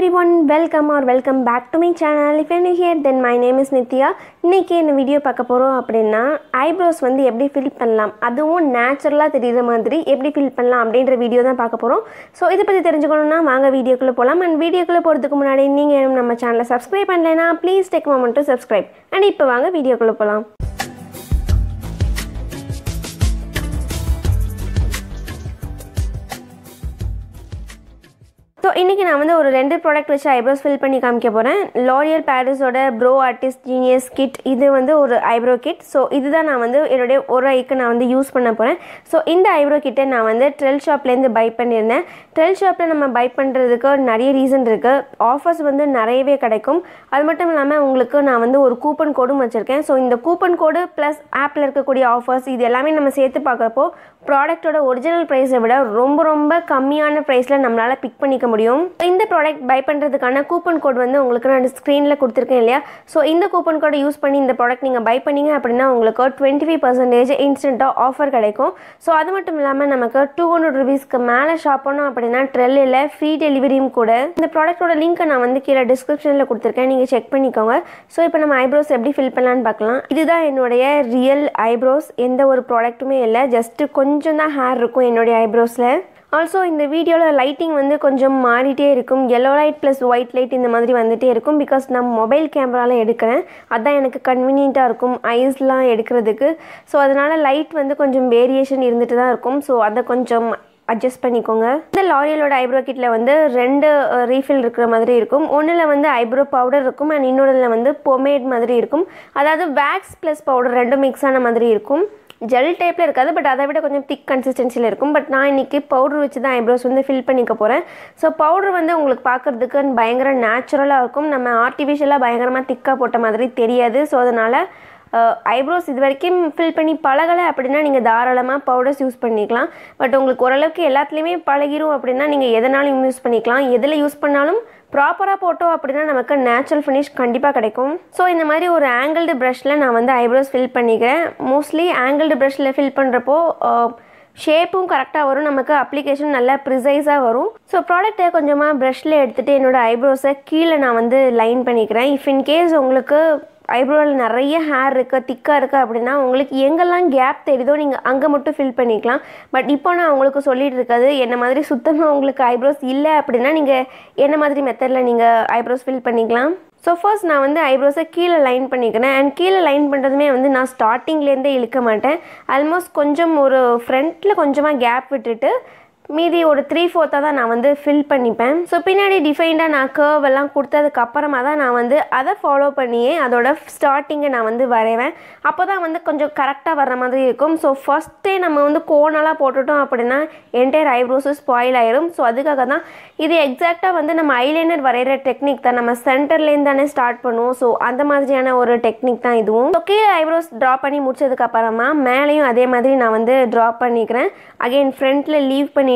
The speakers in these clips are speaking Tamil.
everyone, welcome back to my channel. If you're new here, then my name is Nithya. இன்னைக்கு இந்த வீடியோ பார்க்க போறோம் அப்படினா ஐப்ரோஸ் வந்து எப்படி ஃபில் பண்ணலாம், அதுவும் நேச்சுரலா தெரியுற மாதிரி எப்படி ஃபில் பண்ணலாம் அப்படிங்கற வீடியோ தான் பார்க்க போறோம். சோ இத பத்தி தெரிஞ்சுக்கணும்னா வாங்க வீடியோக்குள்ள போலாம். and வீடியோக்குள்ள போறதுக்கு முன்னாடி நீங்க நம்ம சேனலை subscribe பண்ணலைனா please take a moment to subscribe. and இப்போ வாங்க வீடியோக்குள்ள போலாம். So இன்னைக்கு நான் வந்து ஒரு ரெண்டு ப்ராடக்ட் வச்சு ஐப்ரோஸ் ஃபில் பண்ணி காமிக்க போறேன். L'Oreal Paris ஓட Brow Artist Genius Kit. இது வந்து ஒரு ஐப்ரோ கிட். சோ இதுதான் நான் வந்து என்னோட ஒரு ஐக்கு நான் வந்து யூஸ் பண்ண போறேன். சோ இந்த ஐப்ரோ கிட்டை நான் வந்து Trell ஷாப்ல இருந்து பை பண்ணிருந்தேன். Trell ஷாப்ல நம்ம பை பண்றதுக்கு நிறைய ரீசன் இருக்கு. ஆஃபர்ஸ் வந்து நிறையவே கிடைக்கும். அது மட்டும் இல்லாம உங்களுக்கு நான் வந்து ஒரு கூப்பன் கோடும் வச்சிருக்கேன். சோ இந்த கூப்பன் கோடு பிளஸ் ஆப்ல இருக்கக்கூடிய ஆஃபர்ஸ் இது எல்லாமே நம்ம சேர்த்து பார்க்கறப்போ ப்ராடக்ட்டோட ஒரிஜினல் பிரைஸை விட ரொம்ப கம்மியான பிரைஸ்ல நம்மளால பிக் பண்ணிக்க முடியும். இந்த ப்ராடக்ட் பை பண்றதுக்கான கூப்பன் கோட் வந்து உங்களுக்கு நான் ஸ்கிரீன்ல கொடுத்திருக்கேன் இல்லையா. சோ இந்த கூப்பன் கோடை யூஸ் பண்ணி இந்த ப்ராடக்ட் நீங்க பை பண்ணீங்க அப்படினா உங்களுக்கு 25% இன்ஸ்டன்ட்டா ஆஃபர் கிடைக்கும். சோ அது மட்டும் இல்லாம நமக்கு 200 ரூபீஸ்க்கு மேல ஷாப் பண்ணோம் அப்படினா ட்ரெல்லில ஃப்ரீ டெலிவரியும் கூட. இந்த ப்ராடக்ட்டோட லிங்க் நான் வந்து கீழ டிஸ்கிரிப்ஷன்ல கொடுத்திருக்கேன், நீங்க செக் பண்ணிக்கோங்க. சோ இப்போ நம்ம ஐப்ரோஸ் எப்படி ஃபில் பண்ணலாம்னு பார்க்கலாம். இதுதான் என்னோட ரியல் ஐப்ரோஸ். எந்த ஒரு ப்ராடக்ட்டுமே இல்ல, ஜஸ்ட் கொஞ்சம் தான் ஹேர் இருக்கும் என்னோட ஐப்ரோஸ்ல. ஆல்சோ இந்த வீடியோவில் லைட்டிங் வந்து கொஞ்சம் மாறிட்டே இருக்கும். yellow light plus white light இந்த மாதிரி வந்துகிட்டே இருக்கும். பிகாஸ் நான் மொபைல் கேமராவில் எடுக்கிறேன், அதுதான் எனக்கு கன்வீனியண்ட்டாக இருக்கும் ஐஸ்லாம் எடுக்கிறதுக்கு. ஸோ அதனால் லைட் வந்து கொஞ்சம் வேரியேஷன் இருந்துட்டு தான் இருக்கும். ஸோ அதை கொஞ்சம் அட்ஜஸ்ட் பண்ணிக்கோங்க. இந்த L'Orealோட ஐப்ரோ கிட்டில் வந்து ரெண்டு ரீஃபில் இருக்கிற மாதிரி இருக்கும். ஒன்றில் வந்து ஐப்ரோ பவுடர் இருக்கும் அண்ட் இன்னொன்றில் வந்து பொமேட் மாதிரி இருக்கும். அதாவது வேக்ஸ் ப்ளஸ் பவுடர் ரெண்டும் மிக்ஸ் ஆன மாதிரி இருக்கும். ஜெல் டைப்பில் இருக்காது, பட் அதை விட கொஞ்சம் திக் கன்சிஸ்டன்சியில் இருக்கும். பட் நான் இன்றைக்கி பவுடர் வச்சு தான் ஐப்ரோஸ் வந்து ஃபில் பண்ணிக்க போகிறேன். ஸோ பவுடர் வந்து உங்களுக்கு பார்க்குறதுக்கு பயங்கர நேச்சுரலாக இருக்கும். நம்ம ஆர்டிஃபிஷியலாக பயங்கரமாக திக்காக போட்ட மாதிரி தெரியாது. ஸோ அதனால் ஐப்ரோஸ் இது வரைக்கும் ஃபில் பண்ணி பழகலை அப்படின்னா நீங்கள் தாராளமாக பவுடர்ஸ் யூஸ் பண்ணிக்கலாம். பட் உங்களுக்கு ஓரளவுக்கு எல்லாத்துலேயுமே பழகிரும் அப்படின்னா நீங்கள் எதனாலும் யூஸ் பண்ணிக்கலாம். எதில் யூஸ் பண்ணாலும் ப்ராப்பராக போட்டோம் அப்படின்னா நமக்கு நேச்சுரல் ஃபினிஷ் கண்டிப்பாக கிடைக்கும். ஸோ இந்த மாதிரி ஒரு ஆங்கிள்டு ப்ரஷில் நான் வந்து ஐப்ரோஸ் ஃபில் பண்ணிக்கிறேன். மோஸ்ட்லி ஆங்கிள்டு ப்ரஷில் ஃபில் பண்ணுறப்போ ஷேப்பும் கரெக்டாக வரும், நமக்கு அப்ளிகேஷன் நல்லா ப்ரிசைஸாக வரும். ஸோ ப்ராடக்ட்டை கொஞ்சமாக ப்ரஷில் எடுத்துகிட்டு என்னோடய ஐப்ரோஸை கீழே நான் வந்து லைன் பண்ணிக்கிறேன். இஃப் இன்கேஸ் உங்களுக்கு ஐப்ரோவில் நிறைய ஹேர் இருக்குது, திக்காக இருக்குது அப்படின்னா உங்களுக்கு எங்கெல்லாம் கேப் தெரியுதோ நீங்கள் அங்கே மட்டும் ஃபில் பண்ணிக்கலாம். பட் இப்போ நான் உங்களுக்கு சொல்லிட்டு இருக்காது என்ன மாதிரி சுத்தமாக உங்களுக்கு ஐப்ரோஸ் இல்லை அப்படின்னா நீங்கள் என்ன மாதிரி மெத்தடில் நீங்கள் ஐப்ரோஸ் ஃபில் பண்ணிக்கலாம். ஸோ ஃபர்ஸ்ட் நான் வந்து ஐப்ரோஸை கீழே லைன் பண்ணிக்கிறேன். அண்ட் கீழே லைன் பண்ணுறதுமே வந்து நான் ஸ்டார்டிங்லேருந்தே இழுக்க மாட்டேன். ஆல்மோஸ்ட் கொஞ்சம் ஒரு ஃப்ரண்ட்டில் கொஞ்சமாக கேப் விட்டுட்டு மீதி ஒரு 3/4 தான் நான் வந்து ஃபில் பண்ணிப்பேன். ஸோ பின்னாடி டிஃபைண்டாக நான் கர்வ் எல்லாம் கொடுத்ததுக்கு அப்புறமா தான் நான் வந்து அதை ஃபாலோ பண்ணியே அதோட ஸ்டார்டிங்கை நான் வந்து வரைவேன். அப்போ தான் வந்து கொஞ்சம் கரெக்டாக வர்ற மாதிரி இருக்கும். ஸோ ஃபஸ்ட்டே நம்ம வந்து கோனலாக போட்டுட்டோம் அப்படின்னா என்டையர் ஐப்ரோஸும் ஸ்பாயில் ஆயிரும். ஸோ அதுக்காக தான் இது எக்ஸாக்டாக வந்து நம்ம ஐலைனர் வரைகிற டெக்னிக் தான். நம்ம சென்டர்லேருந்து தானே ஸ்டார்ட் பண்ணுவோம். ஸோ அந்த மாதிரியான ஒரு டெக்னிக் தான் இதுவும். ஸோ கீழே ஐப்ரோஸ் ட்ரா பண்ணி முடிச்சதுக்கு அப்புறமா மேலேயும் அதே மாதிரி நான் வந்து ட்ரா பண்ணிக்கிறேன். அகெயின் ஃப்ரண்ட்டில் லீவ் பண்ணி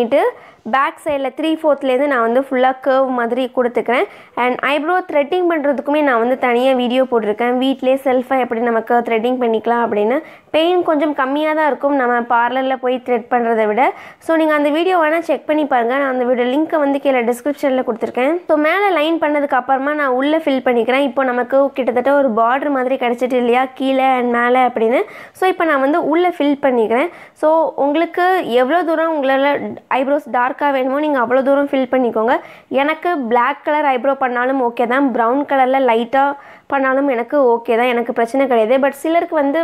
பேக் சைடில் 3/4 நான் வந்து ஃபுல்லாக கர்வ் மாதிரி கொடுத்துக்கிறேன். அண்ட் ஐப்ரோ த்ரெட்டிங் பண்ணுறதுக்குமே நான் வந்து தனியாக வீடியோ போட்டிருக்கேன். வீட்டிலே செல்ஃபாக எப்படி நமக்கு த்ரெட்டிங் பண்ணிக்கலாம் அப்படின்னு. பெயின் கொஞ்சம் கம்மியாக தான் இருக்கும் நம்ம பார்லரில் போய் த்ரெட் பண்ணுறதை விட. ஸோ நீங்கள் அந்த வீடியோ வேணால் செக் பண்ணி பாருங்கள். நான் அந்த வீடியோ லிங்க்கை வந்து கீழே டிஸ்கிரிப்ஷனில் கொடுத்துருக்கேன். ஸோ மேலே லைன் பண்ணதுக்கு அப்புறமா நான் உள்ளே ஃபில் பண்ணிக்கிறேன். இப்போ நமக்கு கிட்டத்தட்ட ஒரு பார்டர் மாதிரி கிடச்சிட்டு இல்லையா கீழே அண்ட் மேலே அப்படின்னு. ஸோ இப்போ நான் வந்து உள்ளே ஃபில் பண்ணிக்கிறேன். ஸோ உங்களுக்கு எவ்வளோ தூரம் உங்களால் ஐப்ரோஸ் டார்க்காக வேணுமோ நீங்கள் அவ்வளோ தூரம் ஃபில் பண்ணிக்கோங்க. எனக்கு பிளாக் கலர் ஐப்ரோ பண்ணாலும் ஓகே தான், ப்ரௌன் கலரில் லைட்டாக பண்ணாலும் எனக்கு ஓகே தான், எனக்கு பிரச்சனை கிடையாது. பட் சிலருக்கு வந்து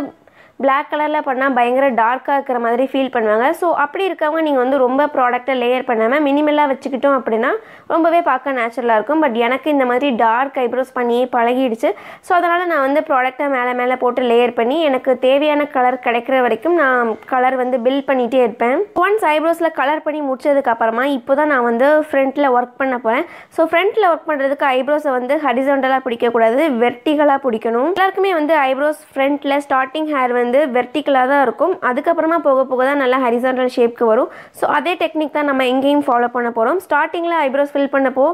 பிளாக் கலரில் பண்ணால் பயங்கர டார்க்காக இருக்கிற மாதிரி ஃபீல் பண்ணுவாங்க. ஸோ அப்படி இருக்கவங்க நீங்கள் வந்து ரொம்ப ப்ராடக்ட்டை லேயர் பண்ணாமல் மினிமலாக வச்சுக்கிட்டோம் அப்படின்னா ரொம்பவே பார்க்க நேச்சுரலாக இருக்கும். பட் எனக்கு இந்த மாதிரி டார்க் ஐப்ரோஸ் பண்ணியே பழகிடுச்சு. ஸோ அதனால் நான் வந்து ப்ராடக்ட்டை மேலே போட்டு லேயர் பண்ணி எனக்கு தேவையான கலர் கிடைக்கிற வரைக்கும் நான் கலர் வந்து பில்ட் பண்ணிகிட்டே இருப்பேன். ஒன்ஸ் ஐப்ரோஸில் கலர் பண்ணி முடிச்சதுக்கப்புறமா இப்போ தான் நான் வந்து ஃப்ரண்ட்டில் ஒர்க் பண்ண போகிறேன். ஸோ ஃப்ரண்ட்டில் ஒர்க் பண்ணுறதுக்கு ஐப்ரோஸை வந்து ஹரிசாண்டலாக பிடிக்கக்கூடாது, வெர்டிகலாக பிடிக்கணும். எல்லாருக்குமே வந்து ஐப்ரோஸ் ஃப்ரண்ட்டில் ஸ்டார்டிங் ஹேர் வந்து வெர்டிகலாக தான் இருக்கும். அதுக்கப்புறமா போக தான் நல்லா ஹரிசாண்டல் ஷேப்க்கு வரும். ஸோ அதே டெக்னிக் தான் நம்ம எங்கேயும் ஃபாலோ பண்ண போகிறோம். ஸ்டார்டிங்கில் ஐப்ரோஸ் ஃபில் பண்ணப்போ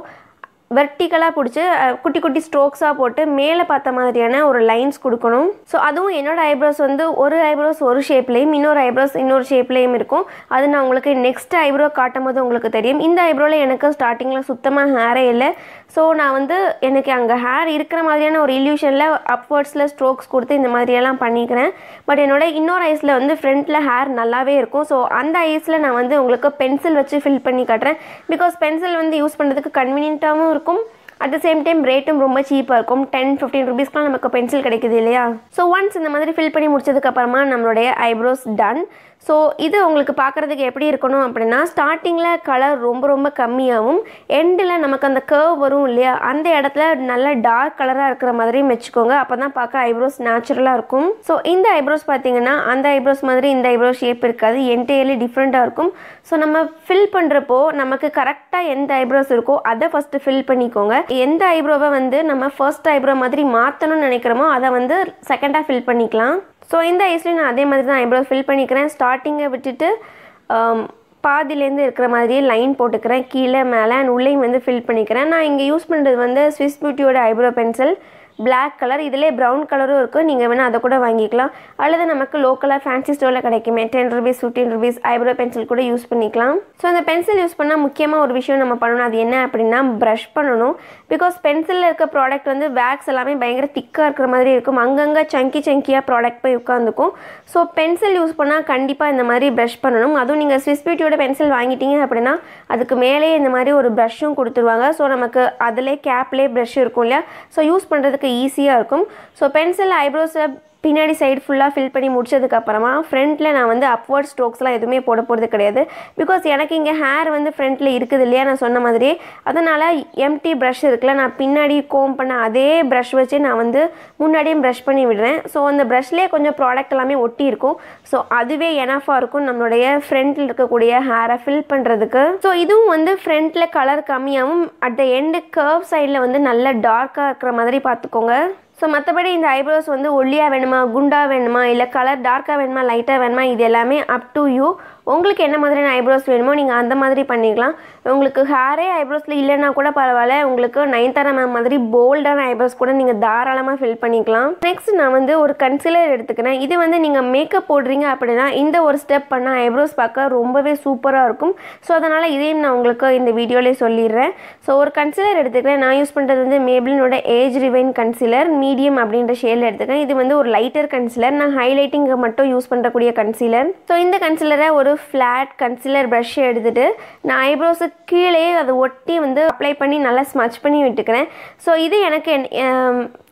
வெர்டிகலாக பிடிச்சி குட்டி குட்டி ஸ்ட்ரோக்ஸாக போட்டு மேலே பார்த்த மாதிரியான ஒரு லைன்ஸ் கொடுக்கணும். ஸோ அதுவும் என்னோடய ஐப்ரோஸ் வந்து ஒரு ஐப்ரோஸ் ஒரு ஷேப்லேயும் இன்னொரு ஐப்ரோஸ் இன்னொரு ஷேப்லேயும் இருக்கும். அது நான் உங்களுக்கு நெக்ஸ்ட் ஐப்ரோ காட்டும் போது உங்களுக்கு தெரியும். இந்த ஐப்ரோவில் எனக்கு ஸ்டார்டிங்கில் சுத்தமாக ஹேரே இல்லை. ஸோ நான் வந்து எனக்கு அங்கே ஹேர் இருக்கிற மாதிரியான ஒரு இல்யூஷனில் அப்வர்ட்ஸில் ஸ்ட்ரோக்ஸ் கொடுத்து இந்த மாதிரியெல்லாம் பண்ணிக்கிறேன். பட் என்னோட இன்னொரு ஐஸில் வந்து ஃப்ரண்ட்டில் ஹேர் நல்லாவே இருக்கும். ஸோ அந்த ஐஸில் நான் வந்து உங்களுக்கு பென்சில் வச்சு ஃபில் பண்ணி காட்டுறேன். பிகாஸ் பென்சில் வந்து யூஸ் பண்ணுறதுக்கு கன்வீனியண்ட்டாகவும் இருக்கும், அட் த சேம் டைம் ரேட்டும் ரொம்ப சீப்பாக இருக்கும். 10-15 ருபீஸ்க்குலாம் நமக்கு பென்சில் கிடைக்குது இல்லையா. ஸோ ஒன்ஸ் இந்த மாதிரி ஃபில் பண்ணி முடிச்சதுக்கப்புறமா நம்மளுடைய ஐப்ரோஸ் டன். ஸோ இது உங்களுக்கு பார்க்குறதுக்கு எப்படி இருக்கணும் அப்படின்னா, ஸ்டார்டிங்கில் கலர் ரொம்ப ரொம்ப கம்மியாகவும் எண்டில் நமக்கு அந்த கர்வ் வரும் இல்லையா, அந்த இடத்துல நல்ல டார்க் கலராக இருக்கிற மாதிரி வச்சுக்கோங்க. அப்போ தான் பார்க்க ஐப்ரோஸ் நேச்சுரலாக இருக்கும். ஸோ இந்த ஐப்ரோஸ் பார்த்தீங்கன்னா அந்த ஐப்ரோஸ் மாதிரி இந்த ஐப்ரோஸ் ஷேப் இருக்காது, என்டையர்லி டிஃப்ரெண்ட்டாக இருக்கும். ஸோ நம்ம ஃபில் பண்ணுறப்போ நமக்கு கரெக்டாக எந்த ஐப்ரோஸ் இருக்கோ அதை ஃபஸ்ட்டு ஃபில் பண்ணிக்கோங்க. எந்த ஐப்ரோவை வந்து நம்ம ஃபர்ஸ்ட் ஐப்ரோ மாதிரி மாற்றணும்னு நினைக்கிறோமோ அதை வந்து செகண்டாக ஃபில் பண்ணிக்கலாம். ஸோ இந்த ஐஸ்லேயும் நான் அதே மாதிரி தான் ஐப்ரோ ஃபில் பண்ணிக்கிறேன். ஸ்டார்டிங்கை விட்டுட்டு பாதிலேருந்து இருக்கிற மாதிரியே லைன் போட்டுக்கிறேன், கீழே மேலே அண்ட் உள்ளேயும் வந்து ஃபில் பண்ணிக்கிறேன். நான் இங்கே யூஸ் பண்ணுறது வந்து ஸ்விஸ் பியூட்டியோட ஐப்ரோ பென்சில், பிளாக் கலர். இதிலே ப்ரௌன் கலரும் இருக்குது, நீங்கள் வேணால் அதை கூட வாங்கிக்கலாம். அல்லது நமக்கு லோக்கலாக ஃபேன்சி ஸ்டோரில் கிடைக்குமே 10 ருபீஸ் 15 ருபீஸ் ஐப்ரோ பென்சில் கூட யூஸ் பண்ணிக்கலாம். ஸோ அந்த பென்சில் யூஸ் பண்ணால் முக்கியமாக ஒரு விஷயம் நம்ம பண்ணணும். அது என்ன அப்படின்னா ப்ரஷ் பண்ணணும். பிகாஸ் பென்சிலில் இருக்க ப்ராடக்ட் வந்து வேக்ஸ் எல்லாமே பயங்கர திக்காக இருக்கிற மாதிரி இருக்கும், அங்கங்கே சங்கியாக ப்ராடக்ட் போய் உட்காந்துக்கும். ஸோ பென்சில் யூஸ் பண்ணால் கண்டிப்பாக இந்த மாதிரி ப்ரஷ் பண்ணணும். அதுவும் நீங்கள் ஸ்விஸ் பியூட்டியோட பென்சில் வாங்கிட்டீங்க அப்படின்னா அதுக்கு மேலே இந்த மாதிரி ஒரு ப்ரஷ்ஷும் கொடுத்துருவாங்க. ஸோ நமக்கு அதிலே கேப்லேயே ப்ரஷ் இருக்கும் இல்லையா, ஸோ யூஸ் பண்ணுறதுக்கு ஈஸியாக இருக்கும். ஸோ பென்சில் ஐப்ரோஸை பின்னாடி சைடு ஃபுல்லாக ஃபில் பண்ணி முடிச்சதுக்கப்புறமா ஃப்ரண்ட்டில் நான் வந்து அப்வர்ட் ஸ்ட்ரோக்ஸ்லாம் எதுவுமே போட போகிறது கிடையாது. பிகாஸ் எனக்கு இங்கே ஹேர் வந்து ஃப்ரண்ட்டில் இருக்குது இல்லையா நான் சொன்ன மாதிரி, அதனால் எம்டி ப்ரஷ் இருக்குல்ல, நான் பின்னாடி கோம் பண்ண அதே ப்ரஷ் வச்சு நான் வந்து முன்னாடியும் ப்ரஷ் பண்ணி விடுறேன். ஸோ அந்த ப்ரஷ்லேயே கொஞ்சம் ப்ராடக்ட் எல்லாமே ஒட்டி இருக்கும். ஸோ அதுவே எனஃபாக இருக்கும் நம்மளுடைய ஃப்ரண்ட்டில் இருக்கக்கூடிய ஹேரை ஃபில் பண்ணுறதுக்கு. ஸோ இதுவும் வந்து ஃப்ரண்ட்டில் கலர் கம்மியாகவும் அட் த எண்டு கர்வ் சைடில் வந்து நல்ல டார்க்காக இருக்கிற மாதிரி பார்த்துக்கோங்க. ஸோ மற்றபடி இந்த ஐப்ரோஸ் வந்து ஒல்லியாக வேணுமா, குண்டாக வேணுமா, இல்லை கலர் டார்க்காக வேணுமா, லைட்டாக வேணுமா, இது எல்லாமே அப் டு யூ. உங்களுக்கு என்ன மாதிரியான ஐப்ரோஸ் வேணுமோ நீங்கள் அந்த மாதிரி பண்ணிக்கலாம். உங்களுக்கு ஹேரே ஐப்ரோஸில் இல்லைன்னா கூட பரவாயில்ல, உங்களுக்கு நயன்தாரா மேம் மாதிரி போல்டான ஐப்ரோஸ் கூட நீங்கள் தாராளமாக ஃபில் பண்ணிக்கலாம். நெக்ஸ்ட் நான் வந்து ஒரு கன்சிலர் எடுத்துக்கிறேன். இது வந்து நீங்கள் மேக்கப் போடுறீங்க அப்படின்னா இந்த ஒரு ஸ்டெப் பண்ணால் ஐப்ரோஸ் பார்க்க ரொம்பவே சூப்பராக இருக்கும். ஸோ அதனால் இதையும் நான் உங்களுக்கு இந்த வீடியோலேயே சொல்லிடுறேன். ஸோ ஒரு கன்சிலர் எடுத்துக்கிறேன். நான் யூஸ் பண்ணுறது வந்து மேப்ளினோட ஏஜ் ரிவைன் கன்சிலர் மீடியம் அப்படின்ற ஷேடில் எடுத்துக்கிறேன். இது வந்து ஒரு லைட்டர் கன்சிலர், நான் ஹைலைட்டிங்கு மட்டும் யூஸ் பண்ணுறக்கூடிய கன்சிலர். ஸோ இந்த கன்சிலரை ஒரு ஃப்ளாட் கன்சிலர் ப்ரஷ் எடுத்துகிட்டு நான் ஐப்ரோஸுக்கு கீழே அதை ஒட்டி வந்து அப்ளை பண்ணி நல்லா ஸ்மச் பண்ணி விட்டுக்கிறேன். ஸோ இது எனக்கு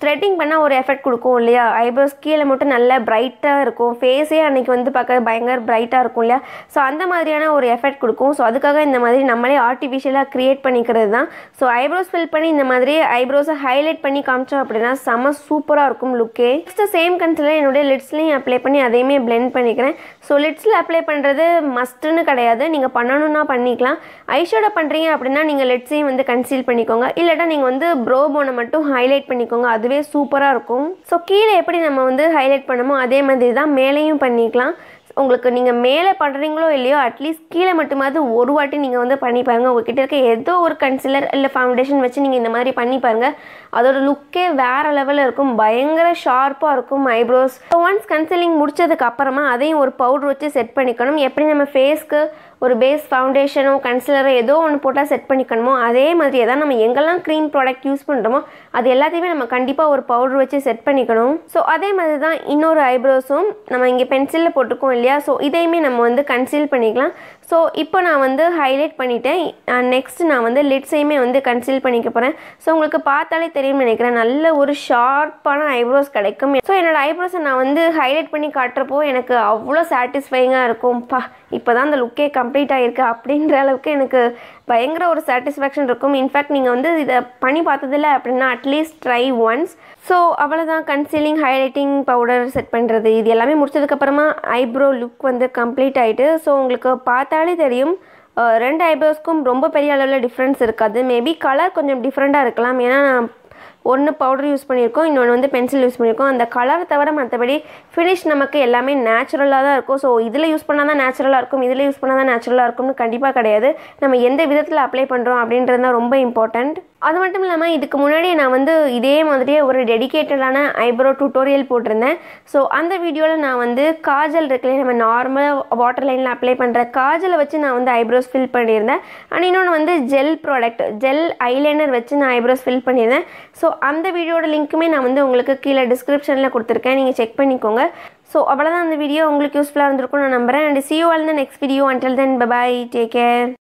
த்ரெட்டிங் பண்ணால் ஒரு எஃபெக்ட் கொடுக்கும் இல்லையா, ஐப்ரோஸ் கீழே மட்டும் நல்லா பிரைட்டாக இருக்கும், ஃபேஸே அன்றைக்கி வந்து பார்க்க பயங்கர பிரைட்டாக இருக்கும் இல்லையா. ஸோ அந்த மாதிரியான ஒரு எஃபெக்ட் கொடுக்கும். ஸோ அதுக்காக இந்த மாதிரி நம்மளே ஆர்டிஃபிஷியலாக க்ரியேட் பண்ணிக்கிறது தான். ஸோ ஐப்ரோஸ் ஃபில் பண்ணி இந்த மாதிரி ஐப்ரோஸை ஹைலைட் பண்ணி காமிச்சோம் அப்படின்னா செம சூப்பராக இருக்கும் லுக்கே. நெக்ஸ்ட்டு சேம் கன்சிலர் என்னுடைய லிட்ஸ்லையும் அப்ளை பண்ணி அதையுமே பிளெண்ட் பண்ணிக்கிறேன். ஸோ லிட்ஸில் அப்ளை பண்ணுறது மஸ்ட்டுன்னு கிடையாது, நீங்கள் பண்ணணுன்னா பண்ணிக்கலாம். ஐஷேடோ பண்ணுறீங்க அப்படின்னா நீங்கள் லிட்ஸையும் வந்து கன்சீல் பண்ணிக்கோங்க, இல்லாட்டா நீங்கள் வந்து ப்ரோ போனை மட்டும் ஹைலைட் பண்ணிக்கோங்க, அதுவே சூப்பராக இருக்கும். ஸோ கீழே எப்படி நம்ம வந்து ஹைலைட் பண்ணமோ அதே மாதிரி தான் மேலேயும் பண்ணிக்கலாம். உங்களுக்கு நீங்கள் மேலே பண்ணுறீங்களோ இல்லையோ அட்லீஸ்ட் கீழே மட்டுமாவது ஒரு வாட்டி நீங்கள் வந்து பண்ணி பாருங்கள். உங்கள்கிட்ட இருக்க ஏதோ ஒரு கன்சிலர் இல்லை ஃபவுண்டேஷன் வச்சு நீங்கள் இந்த மாதிரி பண்ணி பாருங்கள், அதோட லுக்கே வேறு லெவலில் இருக்கும், பயங்கர ஷார்ப்பாக இருக்கும் ஐப்ரோஸ். ஒன்ஸ் கன்சிலிங் முடிச்சதுக்கு அப்புறமா அதையும் ஒரு பவுடர் வச்சு செட் பண்ணிக்கணும். எப்படி நம்ம ஃபேஸ்க்கு ஒரு பேஸ் ஃபவுண்டேஷனோ கன்சிலரோ ஏதோ ஒன்று போட்டால் செட் பண்ணிக்கணுமோ அதே மாதிரியே தான் நம்ம எங்கெல்லாம் க்ரீம் ப்ராடக்ட் யூஸ் பண்ணுறோமோ அது எல்லாத்தையுமே நம்ம கண்டிப்பாக ஒரு பவுடர் வச்சு செட் பண்ணிக்கணும். ஸோ அதே மாதிரி தான் இன்னொரு ஐப்ரோஸும் நம்ம இங்கே பென்சிலில் போட்டிருக்கோம் இல்லையா, ஸோ இதையுமே நம்ம வந்து கன்சீல் பண்ணிக்கலாம். ஸோ இப்போ நான் வந்து ஹைலைட் பண்ணிட்டேன். நெக்ஸ்ட் நான் வந்து லிட்ஸையுமே வந்து கன்சீல் பண்ணிக்க போகிறேன். ஸோ உங்களுக்கு பார்த்தாலே தெரியும் நினைக்கிறேன், நல்ல ஒரு ஷார்ப்பான ஐப்ரோஸ் கிடைக்கும். ஸோ என்னோடய ஐப்ரோஸை நான் வந்து ஹைலைட் பண்ணி காட்டுறப்போ எனக்கு அவ்வளோ சாட்டிஸ்ஃபைங்காக இருக்கும். இப்போ தான் அந்த லுக்கே கம்ப்ளீட் ஆகிருக்கு அப்படின்ற அளவுக்கு எனக்கு பயங்கர ஒரு சாட்டிஸ்ஃபேக்ஷன் இருக்கும். இன்ஃபேக்ட் நீங்கள் வந்து இதை பண்ணி பார்த்ததில்ல அப்படின்னா அட்லீஸ்ட் ட்ரை ஒன்ஸ். ஸோ அவ்வளோதான், கன்சீலிங் ஹைலைட்டிங் பவுடர் செட் பண்ணுறது இது எல்லாமே முடிச்சதுக்கப்புறமா ஐப்ரோ லுக் வந்து கம்ப்ளீட் ஆகிட்டு. ஸோ உங்களுக்கு பார்த்தாலே தெரியும் ரெண்டு ஐப்ரோஸ்க்கும் ரொம்ப பெரிய அளவில் டிஃப்ரென்ஸ் இருக்காது. மேபி கலர் கொஞ்சம் டிஃப்ரெண்ட்டாக இருக்கலாம், ஏன்னா நான் ஒன்று பவுடர் யூஸ் பண்ணியிருக்கோம், இன்னொன்று வந்து பென்சில் யூஸ் பண்ணியிருக்கோம். அந்த கலரை தவிர மற்றபடி ஃபினிஷ் நமக்கு எல்லாமே நேச்சுரலாக தான் இருக்கும். ஸோ இதில் யூஸ் பண்ணால் தான் நேச்சுரலாக இருக்கும், இதில் யூஸ் பண்ணால் தான் நேச்சுரலாக இருக்கும்னு கண்டிப்பாக கிடையாது. நம்ம எந்த விதத்தில் அப்ளை பண்ணுறோம் அப்படின்றது தான் ரொம்ப இம்பார்ட்டண்ட். அது மட்டும் இல்லாமல் இதுக்கு முன்னாடி நான் வந்து இதே மாதிரியே ஒரு டெடிகேட்டடான ஐப்ரோ டியூட்டோரியல் போட்டிருந்தேன். ஸோ அந்த வீடியோவில் நான் வந்து காஜல் இருக்குல்ல, நம்ம நார்மலாக வாட்டர் லைனில் அப்ளை பண்ணுற காஜலை வச்சு நான் வந்து ஐப்ரோஸ் ஃபில் பண்ணியிருந்தேன். அண்ட் இன்னொன்று வந்து ஜெல் ஐலைனர் வச்சு நான் ஐப்ரோஸ் ஃபில் பண்ணியிருந்தேன். ஸோ அந்த வீடியோட லிங்க்குமே நான் வந்து உங்களுக்கு கீழே டிஸ்கிரிப்ஷனில் கொடுத்துருக்கேன், நீங்கள் செக் பண்ணிக்கோங்க. ஸோ அவ்வளோதான், அந்த வீடியோ உங்களுக்கு யூஸ்ஃபுல்லாக இருந்திருக்கும் நான் நம்புகிறேன். And see you all in the next video. Until then, bye bye, take care.